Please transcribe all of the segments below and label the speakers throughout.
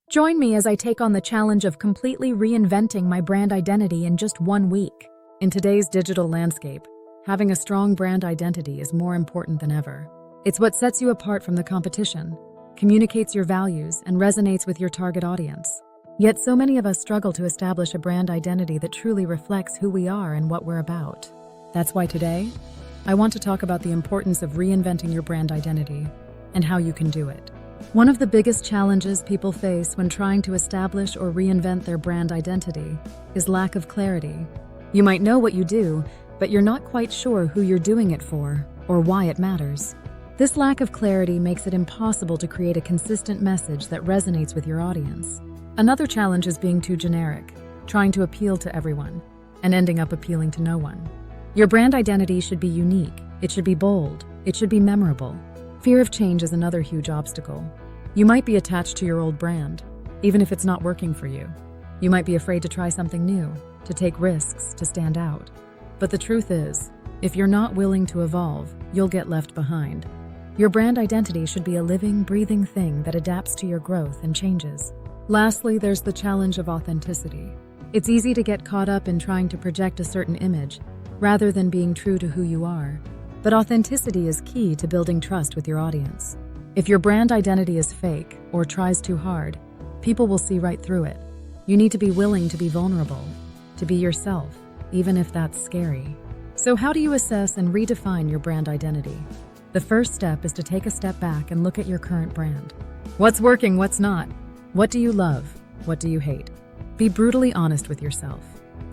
Speaker 1: Join me as I take on the challenge of completely reinventing my brand identity in just 1 week. In today's digital landscape, having a strong brand identity is more important than ever. It's what sets you apart from the competition, communicates your values, and resonates with your target audience. Yet so many of us struggle to establish a brand identity that truly reflects who we are and what we're about. That's why today, I want to talk about the importance of reinventing your brand identity and how you can do it. One of the biggest challenges people face when trying to establish or reinvent their brand identity is lack of clarity. You might know what you do, but you're not quite sure who you're doing it for or why it matters. This lack of clarity makes it impossible to create a consistent message that resonates with your audience. Another challenge is being too generic, trying to appeal to everyone, and ending up appealing to no one. Your brand identity should be unique, it should be bold, it should be memorable. Fear of change is another huge obstacle. You might be attached to your old brand, even if it's not working for you. You might be afraid to try something new, to take risks, to stand out. But the truth is, if you're not willing to evolve, you'll get left behind. Your brand identity should be a living, breathing thing that adapts to your growth and changes. Lastly, there's the challenge of authenticity. It's easy to get caught up in trying to project a certain image, rather than being true to who you are. But authenticity is key to building trust with your audience. If your brand identity is fake or tries too hard, people will see right through it. You need to be willing to be vulnerable, to be yourself, even if that's scary. So how do you assess and redefine your brand identity? The first step is to take a step back and look at your current brand. What's working, what's not? What do you love? What do you hate? Be brutally honest with yourself.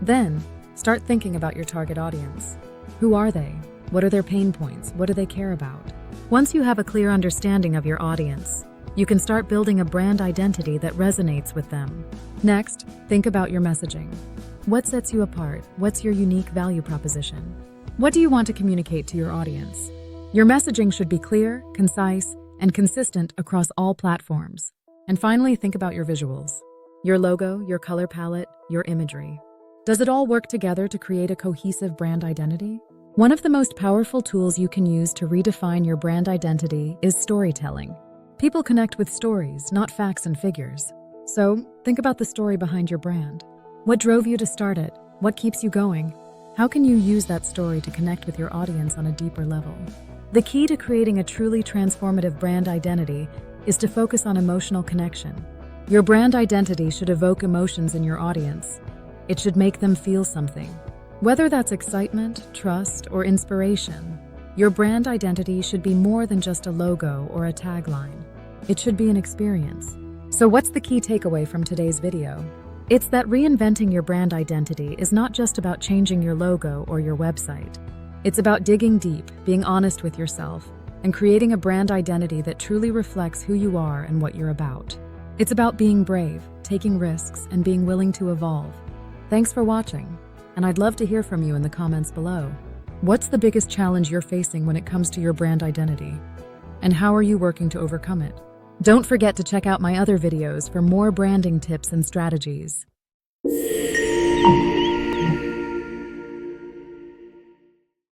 Speaker 1: Then, start thinking about your target audience. Who are they? What are their pain points? What do they care about? Once you have a clear understanding of your audience, you can start building a brand identity that resonates with them. Next, think about your messaging. What sets you apart? What's your unique value proposition? What do you want to communicate to your audience? Your messaging should be clear, concise, and consistent across all platforms. And finally, think about your visuals. Your logo, your color palette, your imagery. Does it all work together to create a cohesive brand identity? One of the most powerful tools you can use to redefine your brand identity is storytelling. People connect with stories, not facts and figures. So, think about the story behind your brand. What drove you to start it? What keeps you going? How can you use that story to connect with your audience on a deeper level? The key to creating a truly transformative brand identity is to focus on emotional connection. Your brand identity should evoke emotions in your audience. It should make them feel something. Whether that's excitement, trust, or inspiration, your brand identity should be more than just a logo or a tagline. It should be an experience. So what's the key takeaway from today's video? It's that reinventing your brand identity is not just about changing your logo or your website. It's about digging deep, being honest with yourself, and creating a brand identity that truly reflects who you are and what you're about. It's about being brave, taking risks, and being willing to evolve. Thanks for watching. And I'd love to hear from you in the comments below. What's the biggest challenge you're facing when it comes to your brand identity? And how are you working to overcome it? Don't forget to check out my other videos for more branding tips and strategies.